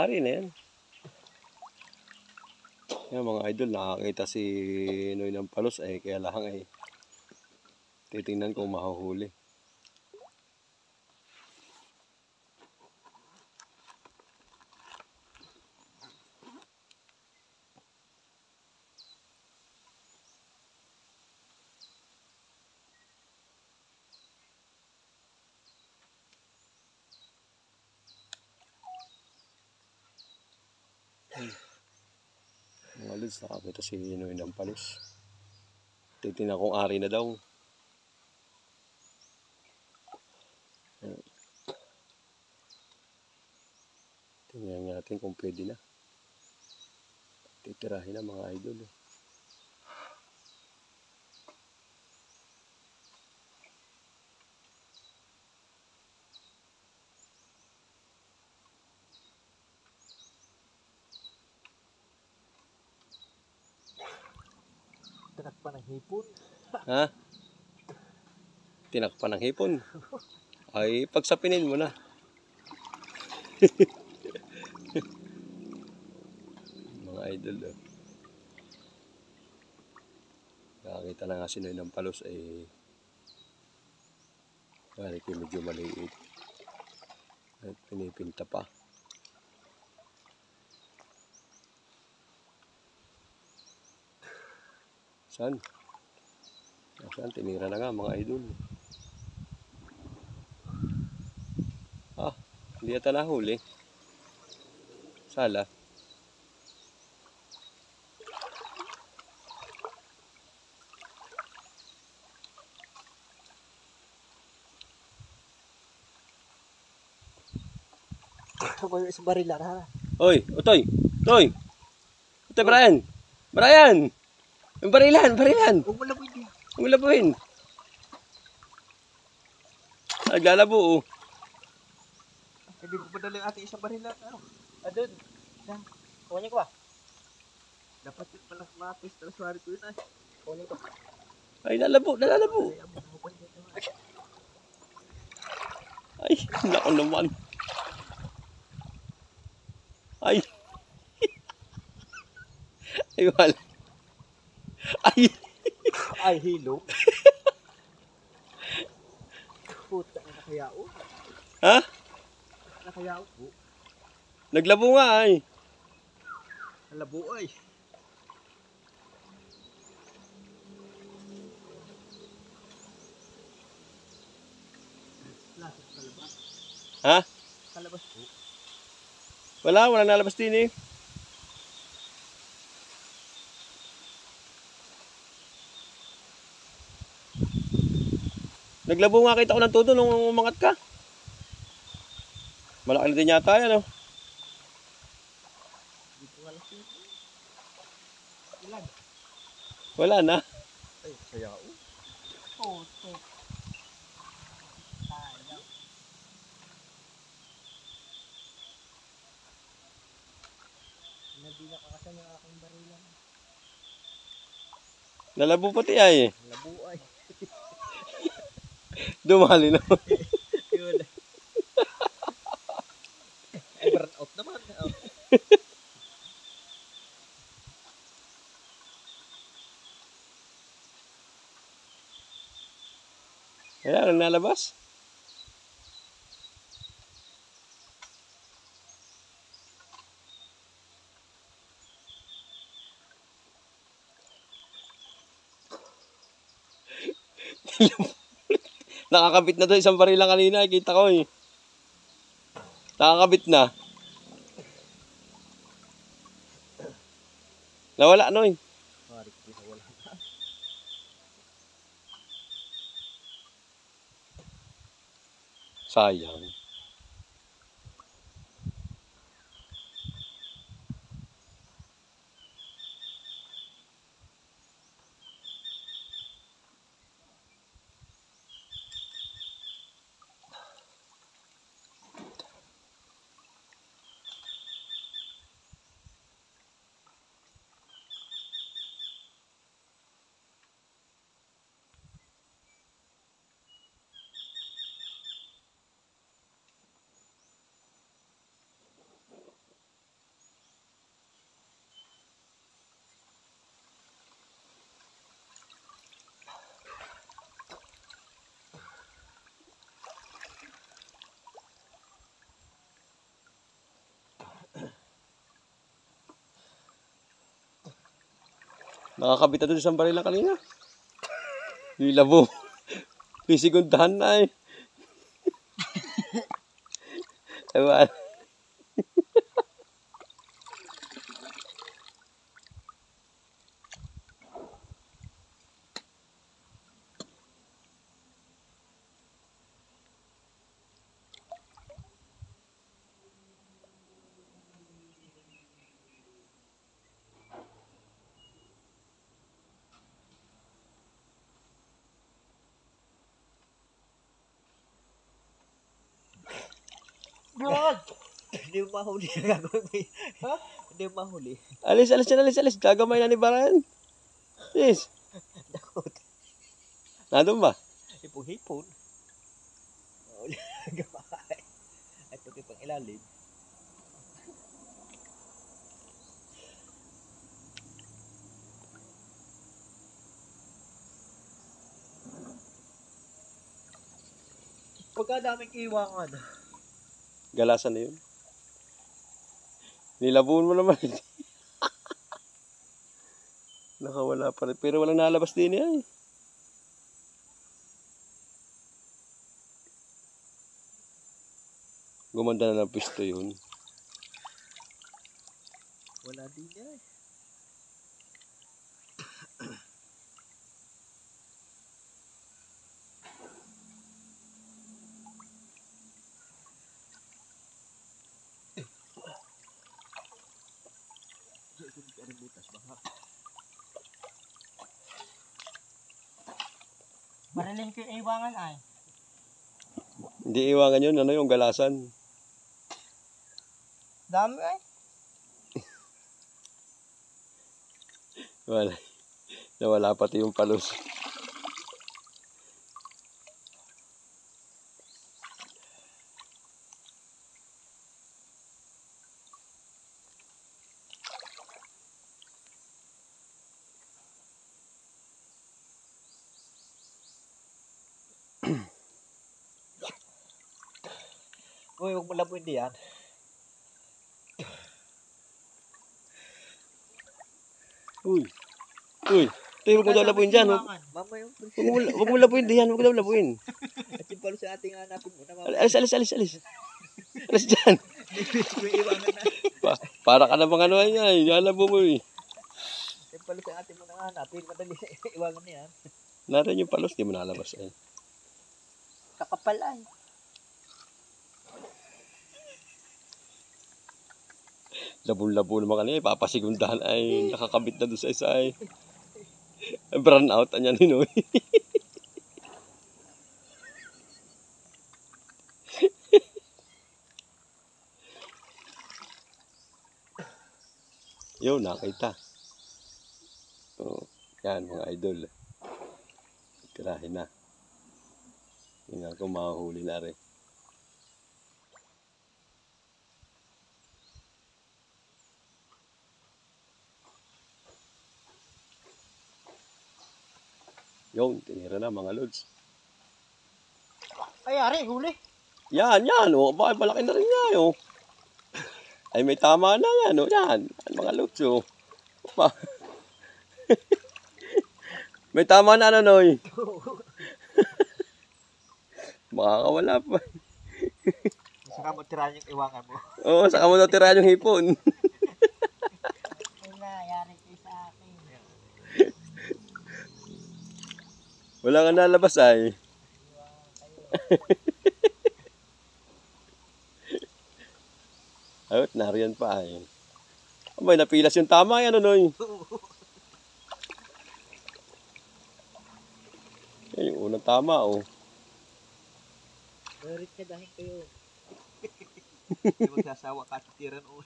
Ari na yan. Yan mga idol, nakakita si Noy ng palos ay kaya lang ay titingnan kung mahuhuli. Mga lods, nakakita si Noy ng palos. Titingnan kung ari na daw. Tingnan natin kung pwede na. Titirahin na mga idol. Tinakpan ng hipon. Ha? Tinakpan ng hipon. Ay, pagsapinin mo na. Mga idol. Nakakita na nga si Noy ng palos ay medyo maliit. At pinipinta pa. Saan? Saan? Tinira na nga mga idol. Hindi yata nahuli. Sala. Ako yung isang barila na. Oy, Utoy! Utoy! Utoy, Brian! Brian! Barilan! Barilan! Huwag mo labuin niya. Huwag mo labuin. Naglalabo, oh. Hindi mo padala yung ating isang barila. Ano? Adun. Yan. Kunin ko ba? Dapat yung palang matis. Talaswari ko yun ay. Kunin ko. Ay, nalabo, nalalabo. Ay, naku naman. Ay. Ay, wala. Ay. Ay, hilo. Puta, nakayao. Ha? Nakayao po. Naglabo nga ay. Nalabo ay. Lasok kalabas. Ha? Kalabas po. Wala nalabas din eh. Naglabo nga kita ko ng todo nung umangat ka. Malaki na din yata yan, oh. Hindi ko alas yun. Ilan? Wala na. Ay, sayao. Puto. Sayang. Hindi nakakasan yung aking barilan. Nalabo pati ay. Labo ay. Dumali na. Yun. Ay, burn out naman. Oh. Ayan, nalabas. Nakakabit na to isang barila kanina, kita ko eh. Nakakabit na. Nawala no eh. Sayang. Nakakabit na doon sa baril na kanina. Nilabo. Pisigundahan na eh. Ewan. God! Hindi mo mahuli ang gagawin mo. Ha? Hindi mo mahuli. Alis, alis yan, alis, alis. Gagamay na ni Baran. Yes. Dakot. Nandun ba? Hipon-hipon. Mahuli ang gamay. Ay, ito pang ilalim. Pagkadaming iwangan. Galasan na yun. Nilabuan mo naman. Nakawala pa rin. Pero walang nalabas din niya eh. Gumanda na ng pisto yun. Wala din niya eh. Marilin ko yung iwangan ay. Hindi iwangan yun. Ano yung galasan? Dami ay. Wala. Nawala pati yung palos. Uy, huwag mo labuin diyan. Uy. Uy. Tayo, huwag mo daw labuin dyan. Mama yung Huwag mo labuin diyan. Huwag mo daw labuin. at yung palo sa ating hanapin mo na mama. Alis, alis, alis, alis. Alis dyan. May iwangan na. Para ka na bang ano niya. Lalabo mo eh. Yung palo sa ating mo na hanapin. Madali iwangan na yan. Narin yung palos. Di mo nalabas eh. Kakapal ay. Labo-labo naman kanina. Papasigundahan ay nakakabit na doon sa isa ay. Burn out. Anya ni Noy. Yo, nakita. Oh, yan mga idol. Tirahin na. Hindi nga ko mahuli na rin. Yung, tinira na mga lods. Ay, ari, huli. Yan, yan. Oh, bakit malaki na rin yan. Oh. Ay, may tama na yan. Oh. Yan, mga lods. Oh. Pa. May tama na ano, Noy. Makakawala pa. Saka mo tirahan yung iwangan mo. Oo, saka mo natirahan yung hipon. Ay na, yari kayo sa akin. Wala nga nalabas ay. Ayot, nariyan pa ay. Abay, napilas yung tama yan, ano Noy. Yan yung unang tama, oh. Merit ka dahil kayo. Hindi magsasawa ka at tiran o.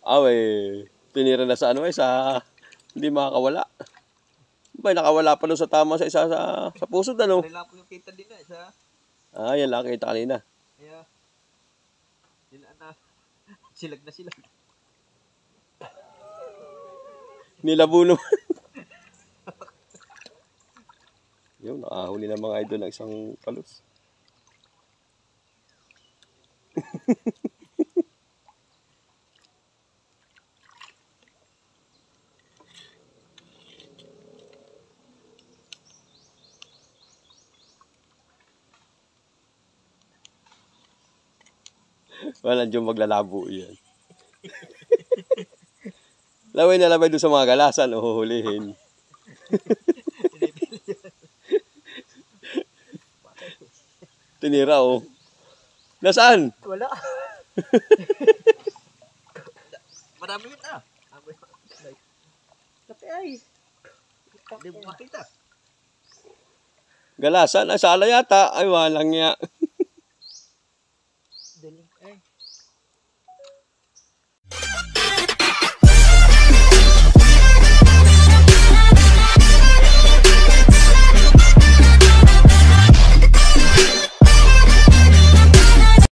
Away, tinira na sa ano eh, sa hindi makakawala. Abay, nakawala pa doon sa tama sa isa sa puso, ano. Kailangan po yung kita din na sa. Ah, yan lang kita kanina. Kaya, sila na. Silag na sila. Nilabo naman. Yun, nakahuli ng mga idol ng isang palos. Walang dyan maglalabo yan. Laway na labay doon sa mga galasan, uhuhulihin. Tinira, oh. Nasaan? Wala. Marami yun ah. Kape ay. Hindi mo makita. Galasan? Ay, sala yata. Ay, walang ya.